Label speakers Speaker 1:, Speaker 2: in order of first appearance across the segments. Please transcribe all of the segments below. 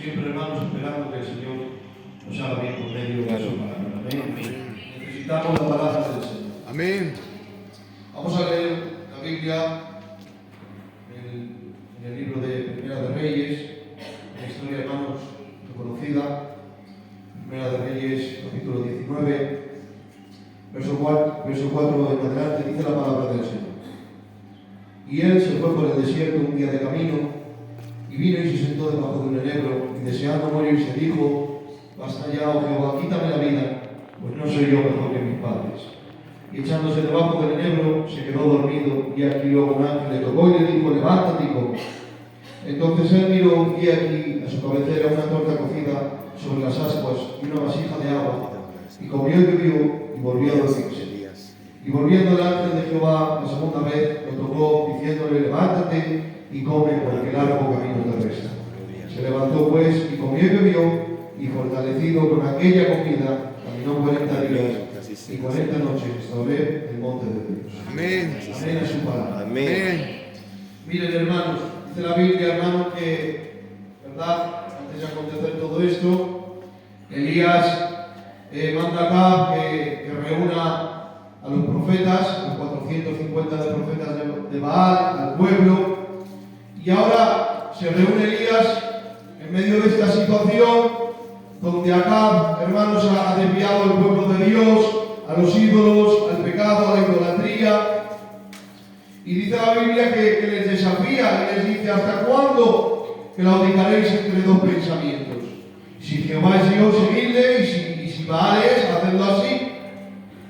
Speaker 1: siempre, hermanos, esperando que el Señor nos haga bien por medio de su palabra. Amén. Necesitamos la palabra del Señor.
Speaker 2: Amén.
Speaker 1: Vamos a leer la Biblia en el libro de Primera de Reyes, una historia, hermanos, conocida. Primera de Reyes, capítulo 19, verso 4 en adelante, dice la palabra del Señor. Y él se fue por el desierto un día de camino, y vino y se sentó debajo de un enebro, y deseando morir se dijo: basta ya, oh Jehová, quítame la vida, pues no soy yo mejor que mis padres. Y echándose debajo del enebro, se quedó dormido, y aquí luego un ángel le tocó y le dijo: levántate y come. Entonces él miró, y aquí a su cabecera una torta cocida sobre las ascuas y una vasija de agua, y comió y bebió, y volvió a dormirse. Y volviendo el ángel de Jehová la segunda vez, lo tocó, diciéndole: levántate y come, porque largo camino te resta. Se levantó pues, y comió y bebió, y fortalecido con aquella comida, caminó 40 días y 40 noches sobre el monte de Dios.
Speaker 2: Amén.
Speaker 1: Amén a su palabra.
Speaker 2: Amén.
Speaker 1: Miren, hermanos, dice la Biblia, hermano, que, ¿verdad?, antes de acontecer todo esto, Elías manda acá que reúna a los profetas, los 450 de profetas de Baal, al pueblo, y ahora se reúne Elías en medio de esta situación donde acá, hermanos, ha desviado el pueblo de Dios a los ídolos, al pecado, a la idolatría, y dice la Biblia que les desafía y les dice: ¿hasta cuándo claudicaréis entre dos pensamientos? Si Jehová es Dios, seguidle, y si Baal es, hacedlo así.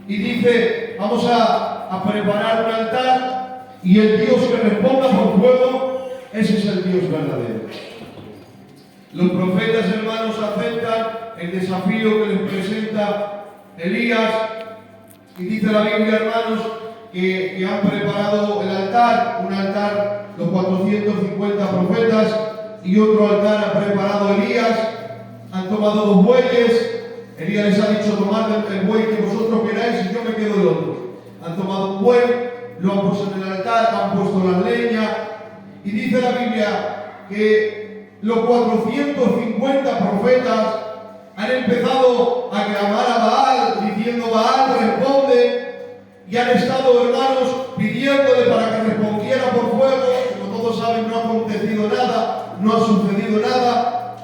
Speaker 1: Y dice: vamos a preparar un altar, y el Dios que responda por fuego, ese es el Dios verdadero. Los profetas, hermanos, aceptan el desafío que les presenta Elías, y dice la Biblia, hermanos, que han preparado el altar, un altar los 450 profetas, y otro altar ha preparado Elías. Han tomado 2 bueyes. Elías les ha dicho: tomad el buey que vosotros queráis y yo me quedo el otro. Han tomado un buey, lo han puesto en el altar, han puesto la leña, y dice la Biblia que los 450 profetas han empezado a clamar a Baal, diciendo: Baal, responde, y han estado, hermanos, pidiéndole para que respondiera por fuego. Como todos saben, no ha acontecido nada, no ha sucedido nada.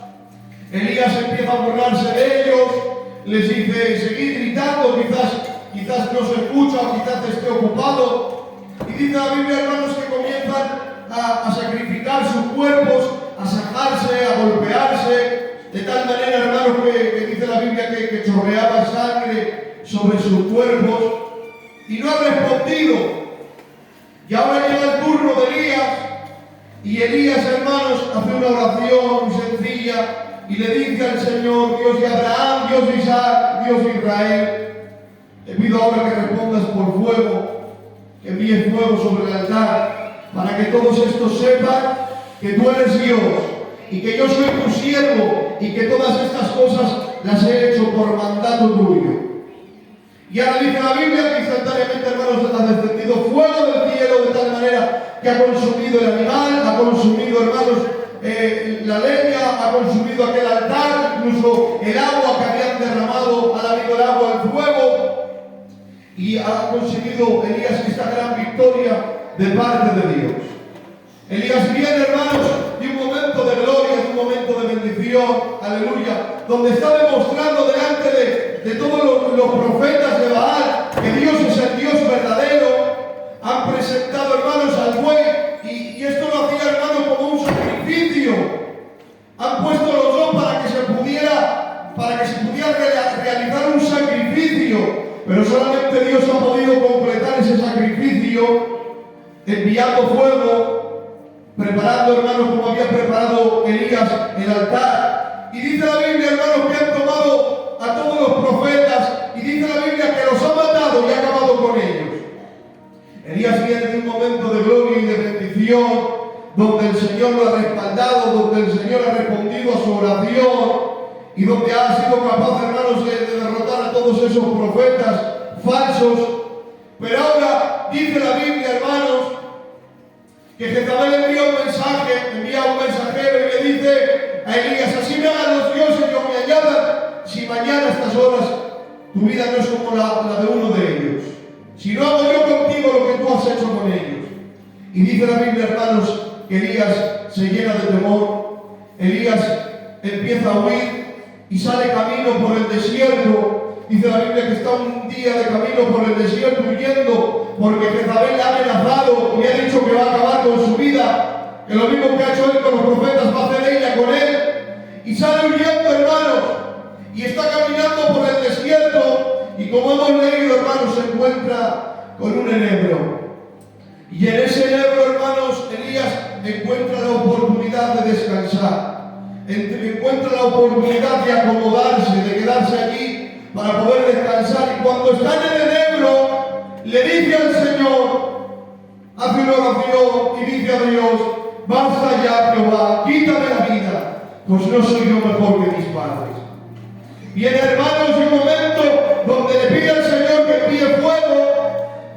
Speaker 1: Elías empieza a burlarse de ellos, les dice: seguid gritando, quizás no se escucha, o quizás esté ocupado. Y dice la Biblia, hermanos, que comienzan a sacrificar sus cuerpos, a sajarse, a golpearse, de tal manera, hermanos, que dice la Biblia que chorreaba sangre sobre sus cuerpos, y no ha respondido. Y ahora llega el turno de Elías, y Elías, hermanos, hace una oración sencilla, y le dice al Señor: Dios de Abraham, Dios de Isaac, Dios de Israel, te pido ahora que respondas por fuego, que envíes fuego sobre el altar, para que todos estos sepan que tú eres Dios, y que yo soy tu siervo, y que todas estas cosas las he hecho por mandato tuyo. Y ahora dice la Biblia que instantáneamente, hermanos, ha descendido fuego del cielo de tal manera que ha consumido el animal, ha consumido, hermanos, la leña, ha consumido aquel altar, incluso el agua que habían derramado, ha habido el agua al fuego, y ha conseguido Elías esta gran victoria de parte de Dios. Elías viene, hermanos, de un momento de gloria, de un momento de bendición, aleluya, donde está demostrando delante de todos los profetas de Baal que Dios es el Dios verdadero. Han presentado, hermanos, al buey, y esto lo hacía, hermanos, como un sacrificio. Han puesto los dos para que se pudiera realizar un sacrificio, pero solamente Dios ha podido completar ese sacrificio enviando fuego, preparando, hermanos, como había preparado Elías el altar. Y dice la Biblia, hermanos, que han tomado a todos los profetas, y dice la Biblia que los ha matado y ha acabado con ellos. Elías viene de un momento de gloria y de bendición, donde el Señor lo ha respaldado, donde el Señor ha respondido a su oración, y donde ha sido capaz, hermanos, de derrotar a todos esos profetas falsos. Pero ahora dice la Biblia, hermanos, que Jezabel envía un mensajero y le dice a Elías: así me Tu vida no es como la de uno de ellos. Si no hago yo contigo lo que tú has hecho con ellos. Y dice la Biblia, hermanos, que Elías se llena de temor. Elías empieza a huir y sale camino por el desierto. Dice la Biblia que está un día de camino por el desierto huyendo porque Jezabel le ha amenazado y le ha dicho que va a acabar con su vida, que lo mismo que ha hecho él con los profetas va a hacer ella con él. Y sale huyendo, hermanos, y está caminando por el desierto y, como hemos leído, hermanos, se encuentra con un enebro. Y en ese enebro, hermanos, Elías encuentra la oportunidad de descansar. Encuentra la oportunidad de acomodarse, de quedarse allí para poder descansar. Y cuando está en el enebro, le dice al Señor, hace una oración y dice a Dios: basta ya, Jehová, quítame la vida, pues no soy yo mejor que mis padres. Y en, hermanos, un momento donde le pide al Señor que envíe fuego,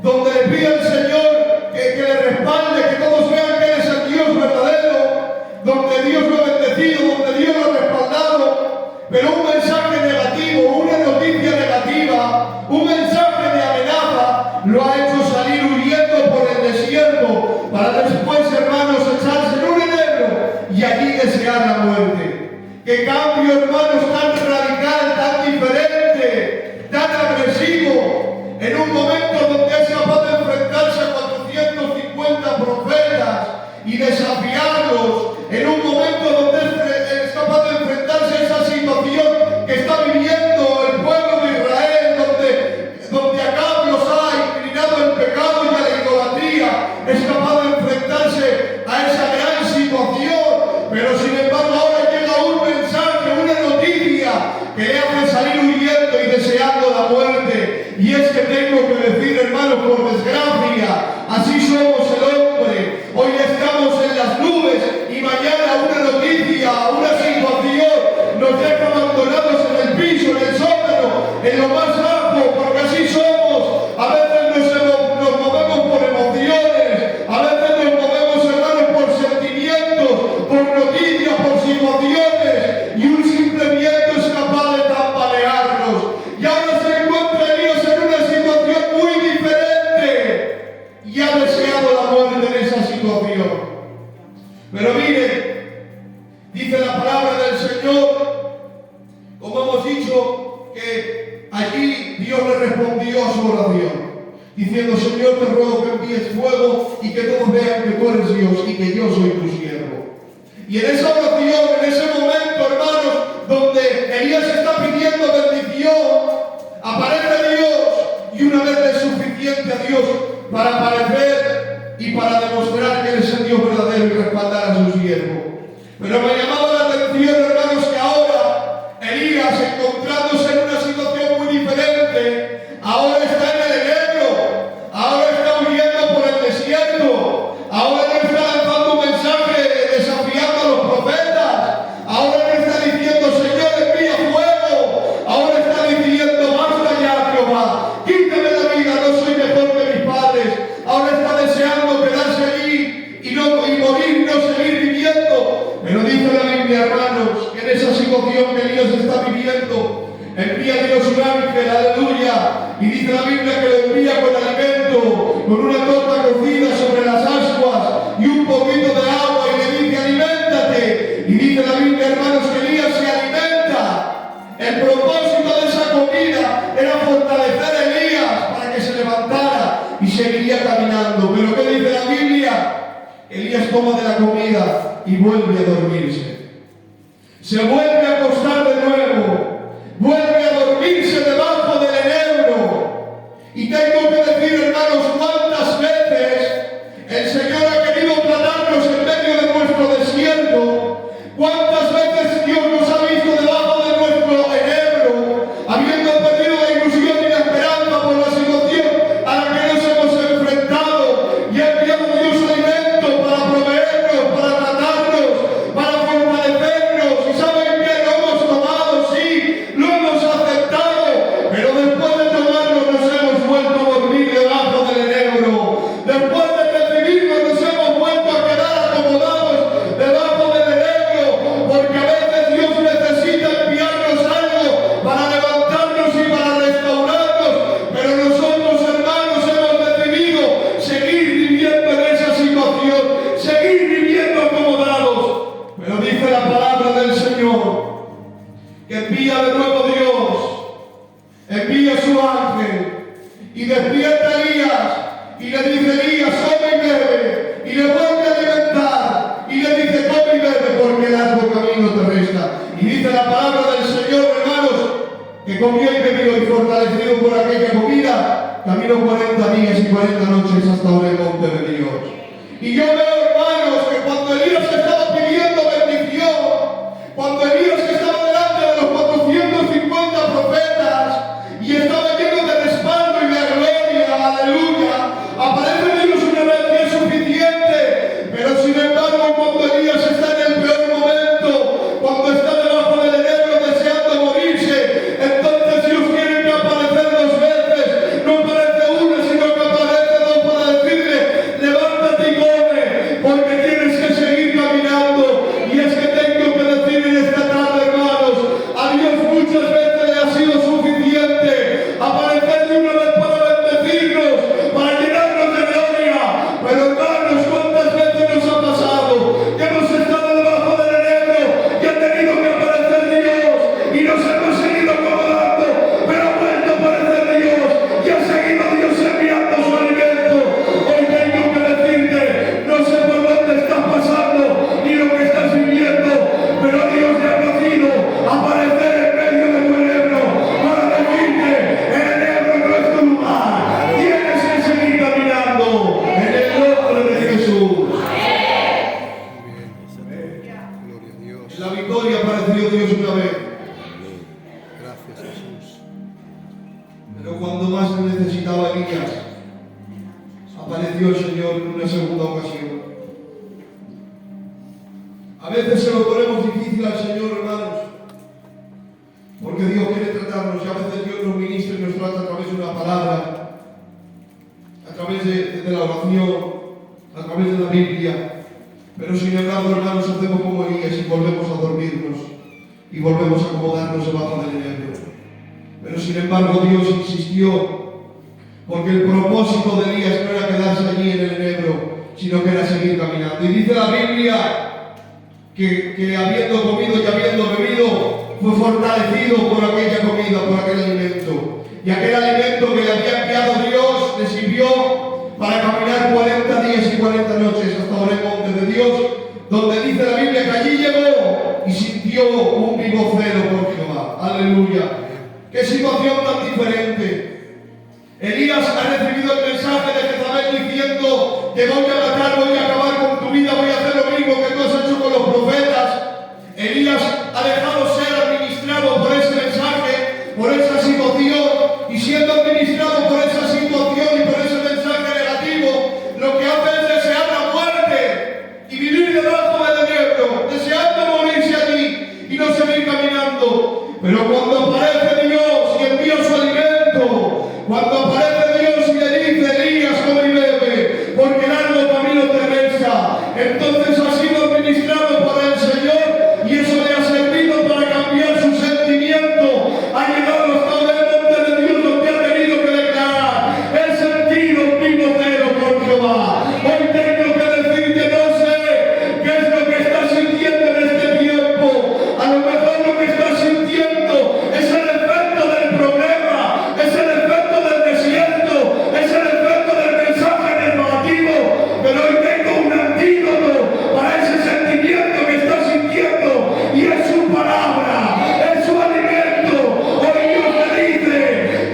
Speaker 1: donde le pide al Señor que le respalde, que todos vean que Él es el Dios verdadero, donde Dios lo ha bendecido, donde Dios lo ha respaldado, pero un mensaje negativo, una noticia negativa, un mensaje de amenaza, lo ha hecho salir huyendo por el desierto, para después, hermanos, echarse en un enebro y allí desear la muerte. ¡Qué cambio, hermanos, tan radical, tan diferente, tan agresivo! En un momento donde es capaz de enfrentarse a 450 profetas y desafiarlos, en un momento donde es capaz de enfrentarse a esa situación que está viviendo el pueblo de Israel, donde Acab los ha inclinado al pecado y a la idolatría, es capaz de enfrentarse a esa gran situación, pero sin embargo ahora llega un mensaje, una noticia que le hace salir huyendo y deseando la muerte. Y es que tengo que decir, hermanos, por desgracia, así somos el hombre. Hoy estamos en las nubes y mañana una noticia, una situación nos deja abandonados en el piso, en el sótano, en lo más bajo, porque así somos. A veces nos movemos por emociones, a veces nos movemos, hermanos, por sentimientos, por noticias, por situaciones, y un simple viento es capaz de tambalearnos. Y ahora se encuentra Elías en una situación muy diferente y ha deseado la muerte en esa situación. Pero mire, dice la palabra del Señor, como hemos dicho, que allí Dios le respondió a su oración, diciendo: Señor, te ruego que envíes fuego y que todos vean que tú eres Dios y que yo soy tu siervo. Y en esa oración, en ese momento, hermanos, donde Elías está pidiendo bendición, aparece Dios, y una vez es suficiente a Dios para aparecer y para demostrar que Él es el Dios verdadero y respaldar a su siervo. Pero me llamaba la atención, hermanos, que ahora Elías, encontrándose en una situación muy diferente, ahora está en el enebro, ahora está huyendo por el desierto, ahora no está lanzando un mensaje desafiando a los profetas, ahora no está diciendo: Señor, envía fuego, ahora está diciendo: basta ya, Jehová, quítame la vida, no soy mejor que mis padres. Ahora está deseando quedarse allí y morir y no seguir viviendo. Pero dice la Biblia, hermanos, que en esa situación que Elías está viviendo, envía Dios un ángel, aleluya, y dice la Biblia que lo envía con alimento, con una torta cocida sobre las ascuas y un poquito de agua, y le dice: aliméntate. Y dice la Biblia, hermanos, que Elías se alimenta. El propósito de esa comida era fortalecer a Elías para que se levantara y seguiría caminando. Pero ¿qué dice la Biblia? Elías toma de la comida y vuelve a dormirse. Se vuelve a acostar de nuevo, vuelve a dormirse debajo del enebro. Y tengo que decir, hermanos, cuántas veces el Señor ha querido tratarnos en medio de nuestro desierto, cuántas veces Dios nos ha visto debajo de nuestro enebro, habiendo perdido la ilusión y la esperanza por la situación a la que nos hemos enfrentado, y ha enviado Dios alimento para proveernos, para tratarnos, para fortalecernos. ¿Y saben qué? que envía de nuevo Dios, envía su ángel y despierta a Elías y le dice: Elías, come y bebe, y le vuelve a alimentar y le dice: come y bebe, porque el largo camino te resta. Y dice la palabra del Señor, hermanos, que comió y bebió y fortalecido por aquella comida, caminó 40 días y 40 noches hasta el monte de Dios. Y yo veo, hermanos, que cuando Elías estaba pidiendo bendición, cuando Elías estaba delante de los 450 profetas y estaba lleno de respaldo y de gloria, aleluya, aparece Dios una vez que es suficiente. Pero sin embargo, cuando Elías está en el peor momento, cuando está debajo del enebro deseando morirse, entonces Dios quiere que aparezca 2 veces. No aparece una, sino que aparece 2 para decirle: levántate y come, porque tienes que seguir caminando. Y es que tengo que decir en esta tarde, hermanos, a Dios muchas veces le ha sido suficiente aparecer de una vez para bendecirnos, para llenarnos de gloria. Pero hermanos, ¿cuántas veces nos ha pasado que hemos estado debajo del enebro y ha tenido que aparecer Dios y nos hemos seguido acomodando, pero ha vuelto a aparecer Dios y ha seguido Dios enviando su alimento? Hoy tengo que decirte, no sé por dónde estás pasando ni lo que estás viviendo, pero Dios te ha nacido aparecer en medio de tu enebro para decirte: el enebro no es tu lugar, tienes que seguir caminando en el nombre de Jesús.
Speaker 2: Gloria a Dios.
Speaker 1: En la victoria apareció Dios una vez,
Speaker 2: Gracias, Jesús.
Speaker 1: pero cuando más se necesitaba Elías, apareció el Señor en una segunda ocasión. A veces se lo ponemos difícil al Señor, hermanos, porque Dios quiere tratarnos, y a veces Dios nos ministra y nos trata a través de una palabra, a través de la oración, a través de la Biblia. Pero sin embargo, hermanos, hacemos como Elías y volvemos a dormirnos y volvemos a acomodarnos debajo del enebro. Pero sin embargo, Dios insistió, porque el propósito de Elías no era quedarse allí en el enebro, sino que era seguir caminando. Y dice la Biblia que habiendo comido y habiendo bebido, fue fortalecido por aquella comida, por aquel alimento. Y aquel alimento que le había enviado Dios le sirvió para caminar 40 días y 40 noches hasta el monte de Dios, donde dice la Biblia que allí llegó y sintió un vivo celo por Jehová. Aleluya. Qué situación tan diferente. Elías ha recibido el mensaje de Jezabel diciendo: te voy a matar, voy a acabar con tu vida, voy a hacer lo mismo que tú has hecho con los profetas. Elías ha dejado ser administrado por ese mensaje, por esa situación, y siendo administrado por esa situación y por ese mensaje negativo, lo que hace es desear la muerte y vivir debajo del enebro, deseando morirse allí y no seguir caminando. Pero cuando aparece Dios y envía su alimento, cuando aparece Dios y le dice: Elías, come y bebe, porque largo camino te resta, entonces ha sido administrado por el Señor y eso le ha servido para cambiar su sentimiento. Ha llegado hasta el monte de Dios, donde ha tenido que declarar: he sentido un vivo celo por Jehová. Hoy tengo que decirte, no sé qué es lo que estás sintiendo en este tiempo. A lo mejor lo que estás sintiendo es el efecto del problema, es el efecto del desierto, es el efecto del mensaje negativo, pero hoy tengo un antídoto para ese sentimiento que estás sintiendo, y es su palabra, es su alimento. Hoy Dios te dice: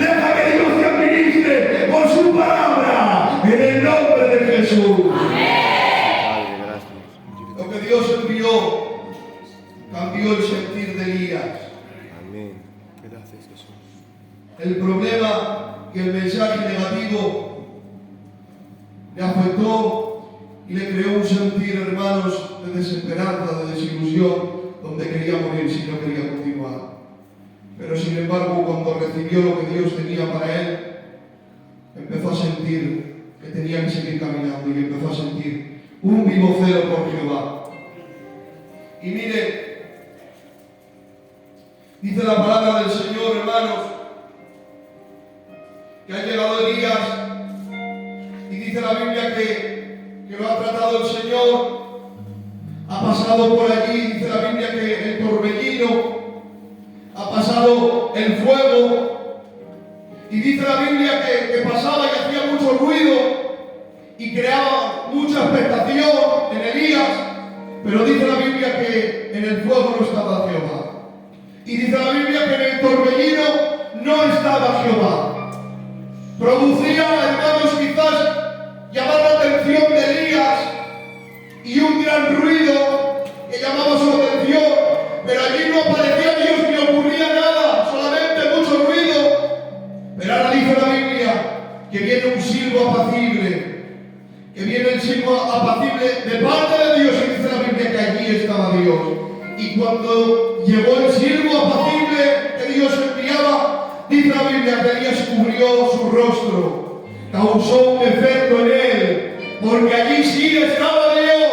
Speaker 1: deja que Dios te administre por su palabra, en el nombre de Jesús.
Speaker 2: Padre, gracias.
Speaker 1: Lo que Dios envió cambió el sentir de Elías.
Speaker 2: Amén. Gracias, Jesús.
Speaker 1: El problema y el mensaje negativo le afectó y le creó un sentir, hermanos, de desesperanza, de desilusión, donde quería morir si no quería continuar. Pero sin embargo, cuando recibió lo que Dios tenía para él, empezó a sentir que tenía que seguir caminando y empezó a sentir un vivo celo por Jehová. Y mire, dice la palabra del Señor, hermanos, que ha llegado Elías y dice la Biblia que lo ha tratado el Señor, ha pasado por allí, dice la Biblia que el torbellino pasaba y hacía mucho ruido y creaba mucha expectación en Elías, pero dice la Biblia que en el fuego no estaba Jehová. Y dice la Biblia que en el torbellino no estaba Jehová. Producía, hermanos, quizás llamar la atención de Elías y un gran ruido que llamaba su atención, pero allí no aparecía Dios ni ocurría nada, solamente mucho ruido. Pero ahora dice la Biblia que viene un silbo apacible, que viene el silbo apacible de parte de Dios, y dice la Biblia que allí estaba Dios. Y cuando llegó el silbo apacible que Dios enviaba, dice la Biblia que Elías cubrió su rostro, causó un efecto en él, porque allí sí estaba Dios.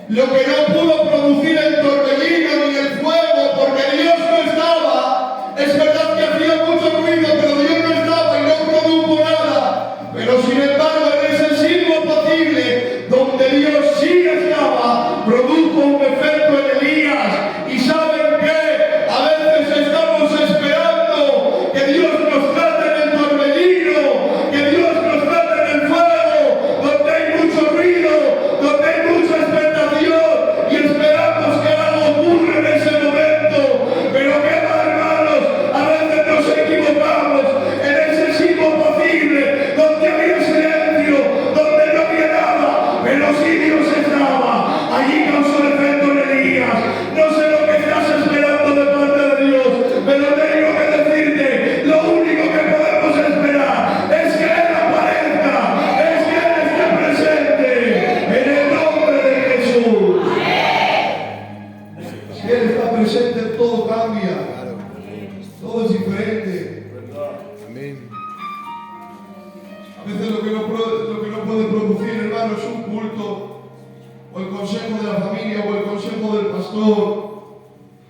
Speaker 1: Lo que no pudo producir el torbellino ni el fuego, porque Dios no estaba. Es verdad que hacía mucho ruido, pero Dios no estaba y no produjo nada. Pero sin embargo, en ese silbo apacible, donde Dios sí estaba, produjo un efecto en Elías. ¿Y saben qué? A veces estamos esperando que Dios nos trate en el torbellino, que Dios nos trate en el fuego, donde hay mucho ruido, donde hay mucha expectación, y esperamos que algo ocurra en ese momento. Pero qué va, hermanos, a veces nos equivocamos en ese silbo apacible, donde había silencio, donde no había nada, pero sí Dios estaba. Allí causó el efecto en Elías. No sé lo que estás esperando de parte de Dios, pero tengo que decirte, lo único que podemos esperar es que Él aparezca, es que Él esté presente, en el nombre de Jesús. Si Él está presente, todo cambia,
Speaker 2: Claro.
Speaker 1: todo es diferente.
Speaker 2: Amén.
Speaker 1: A veces lo que no puede producir, hermano, es un culto, o el consejo de la familia, o el consejo del pastor,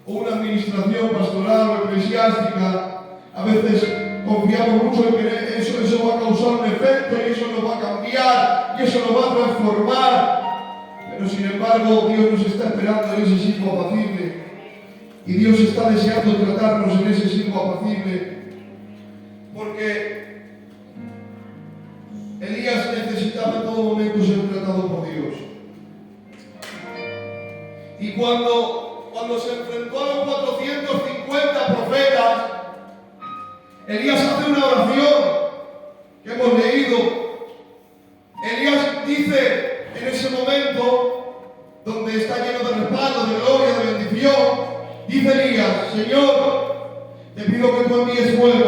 Speaker 1: o una administración pastoral o eclesiástica. A veces confiamos mucho en que eso va a causar un efecto, y eso nos va a cambiar, y eso nos va a transformar. Pero sin embargo, Dios nos está esperando en ese silbo apacible, y Dios está deseando tratarnos en ese silbo apacible, porque Elías necesitaba en todo momento ser tratado por Dios. Y cuando se enfrentó a los 450 profetas, Elías hace una oración que hemos leído. Elías dice en ese momento, donde está lleno de respaldo, de gloria, de bendición, dice Elías: Señor, te pido que tú envíes fuego,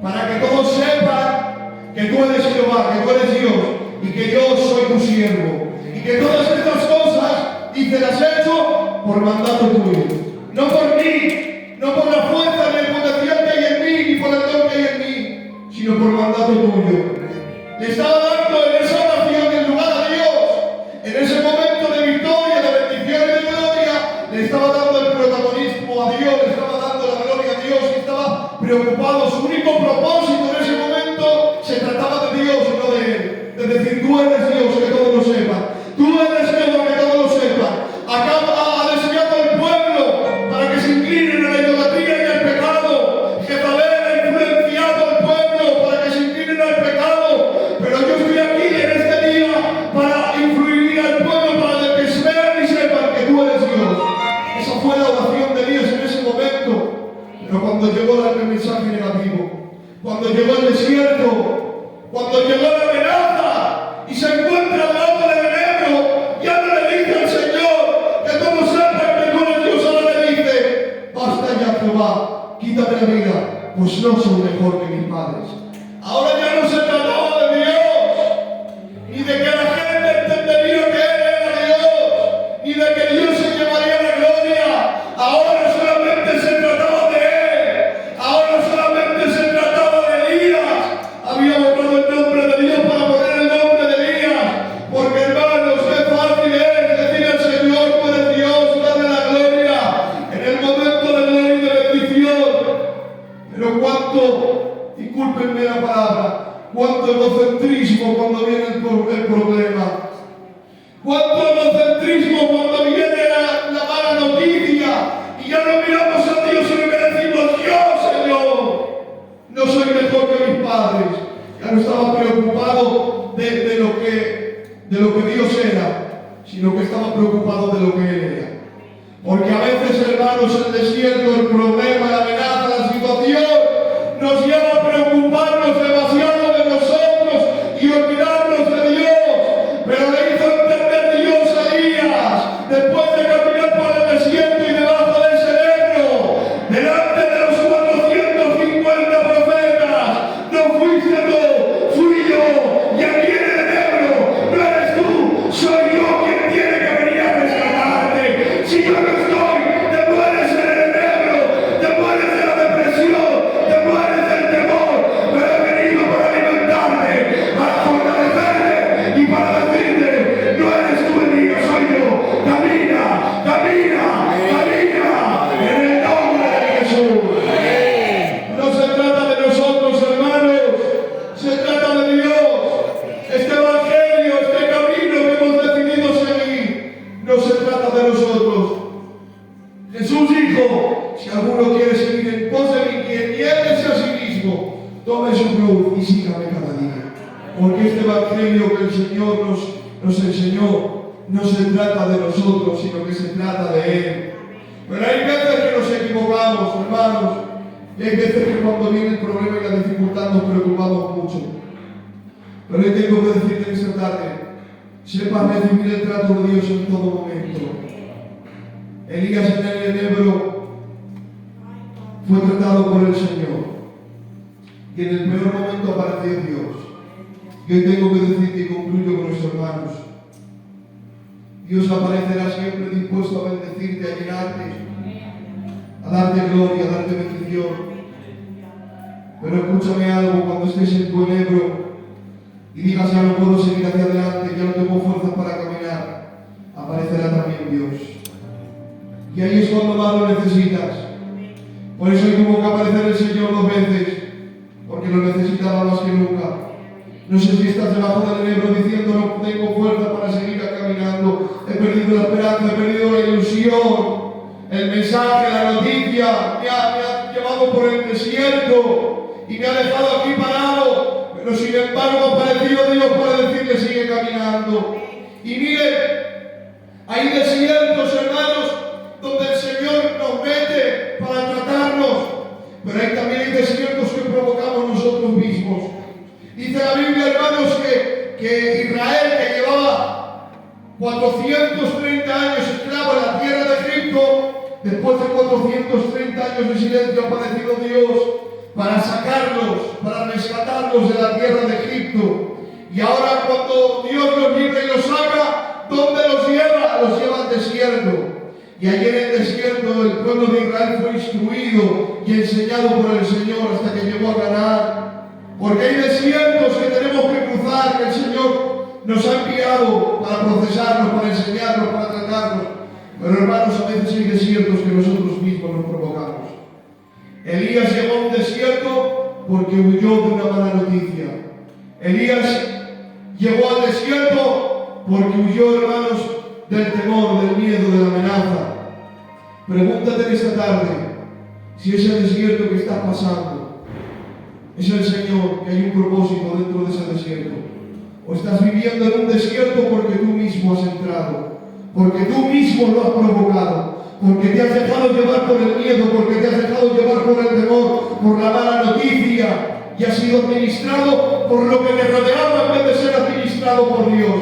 Speaker 1: para que todos sepan que tú eres Jehová, que tú eres Dios, y que yo soy tu siervo, y que todas estas cosas, dice, las he hecho por mandato tuyo, no por mí, no por la fuerza ni el potencial que hay en mí, ni por el don que hay en mí, sino por mandato tuyo. Le estaba dando en esa oración el lugar a Dios, en ese momento de victoria, de bendición y de gloria, le estaba dando el protagonismo a Dios, le estaba dando la gloria a Dios, y estaba preocupado. Su único propósito en ese momento se trataba de Dios y no de él. De decir, tú eres Dios, que todos lo sepan. Tú eres Jehová, que todos lo sepan. Acá ha deseado el pueblo para que se inclinen a la idolatría y al pecado. Jezabel ha influenciado al pueblo para que se inclinen al pecado. Pero yo estoy aquí en este día para influir al pueblo, para que se vean y sepan que tú eres Dios. Esa fue la oración de Dios en ese momento. Pero cuando llegó el mensaje negativo, cuando llegó el desierto, cuando llegó la amenaza y se encuentra debajo del enebro, ya no le dice al Señor que todos sepan que tú eres Dios. Ahora le dice: basta ya, Jehová, quítame la vida, pues no soy mejor que mis padres. Ahora ya no se trataba de Dios, ni de que la gente entendería que Él era Dios, ni de que Dios se llevaría la gloria. Ahora solamente se trataba de Él, ahora solamente se trataba de Elías. Había borrado el nombre de Dios para poner el nombre de Elías, porque hermanos, qué fácil es decir al Señor: tú eres Dios, dale la gloria en el momento de gloria y de bendición. Pero cuánto, discúlpenme la palabra, cuánto egocentrismo cuando viene el problema. Cuánto egocentrismo cuando viene la mala noticia y ya no miramos a Dios, sino que decimos: yo, Señor, no soy mejor que mis padres. Ya no estaba preocupado de lo que Dios era, sino que estaba preocupado de lo que Él era. Porque a veces, hermanos, el desierto, el problema, la amenaza, la situación, nos lleva a preocuparnos demasiado de nosotros y olvidarnos de Dios. Pero le hizo entender Dios a Elías, después de caminar por el desierto y debajo de ese Ebro, delante de los 450 profetas, no fuiste tú, fui yo, y aquí en el Ebro, no eres tú, soy yo quien tiene que venir a rescatarte. Si yo no estoy, te mueres en el Ebro, te mueres de la depresión, te mueres del temor, pero he venido para alimentarte, para fortalecerte y para decirte, no eres tú el mío, soy yo. Camina, camina, camina, en el nombre de Jesús. No se trata de nosotros, hermanos, se trata de Dios. Este evangelio, este camino que hemos decidido seguir, no se trata de nosotros. Jesús dijo, si alguno quiere seguir en pos de mí, que niéguese a sí mismo, tome su cruz y sígame cada día. Porque este evangelio que el Señor nos enseñó no se trata de nosotros, sino que se trata de Él. Pero hay veces que nos equivocamos, hermanos, y hay veces que cuando viene el problema y la dificultad nos preocupamos mucho. Pero hoy tengo que decirte esta tarde, sepas recibir el trato de Dios en todo momento. Elías en el Ebro fue tratado por el Señor, y en el peor momento apareció Dios. Y hoy tengo que decirte y concluyo con nuestros hermanos, Dios aparecerá siempre dispuesto a bendecirte, a llenarte, a darte gloria, a darte bendición. Pero escúchame algo, cuando estés en tu Ebro y digas ya no puedo seguir hacia adelante, ya no tengo fuerzas para caminar, aparecerá también Dios. Y ahí es cuando más lo necesitas. Por eso hoy tuvo que aparecer el Señor 2 veces, porque lo necesitaba más que nunca. No sé si estás debajo del Ebro diciendo no tengo fuerza para seguir caminando, he perdido la esperanza, he perdido la ilusión, el mensaje, la noticia, me ha llevado por el desierto y me ha dejado aquí parado, pero sin embargo ha aparecido Dios para decirle sigue caminando. Y mire, hay desiertos, hermanos, donde el Señor nos mete para tratarnos, pero hay también desiertos que provocamos nosotros mismos. Dice la Biblia, hermanos, que Israel, que llevaba 430 años esclavo en la tierra de Egipto, después de 430 años de silencio ha aparecido Dios para sacarlos, para rescatarlos de la tierra de Egipto. Y ahora cuando Dios los libra y los saca, ¿dónde los lleva? Los lleva al desierto. Y allí en el desierto el pueblo de Israel fue instruido y enseñado por el Señor hasta que llegó a Canaán. Porque hay desiertos que tenemos que cruzar, que el Señor nos ha enviado para procesarnos, para enseñarnos, para tratarnos. Pero hermanos, a veces hay desiertos que nosotros mismos nos provocamos. Elías llegó a un desierto porque huyó de una mala noticia. Elías llegó al desierto porque huyó, hermanos, del temor, del miedo, de la amenaza. Pregúntate en esta tarde si ese desierto que estás pasando es el Señor, que hay un propósito dentro de ese desierto. O estás viviendo en un desierto porque tú mismo has entrado, porque tú mismo lo has provocado, porque te has dejado llevar por el miedo, porque te has dejado llevar por el temor, por la mala noticia, y has sido administrado por lo que te rodeaba en vez de ser administrado por Dios.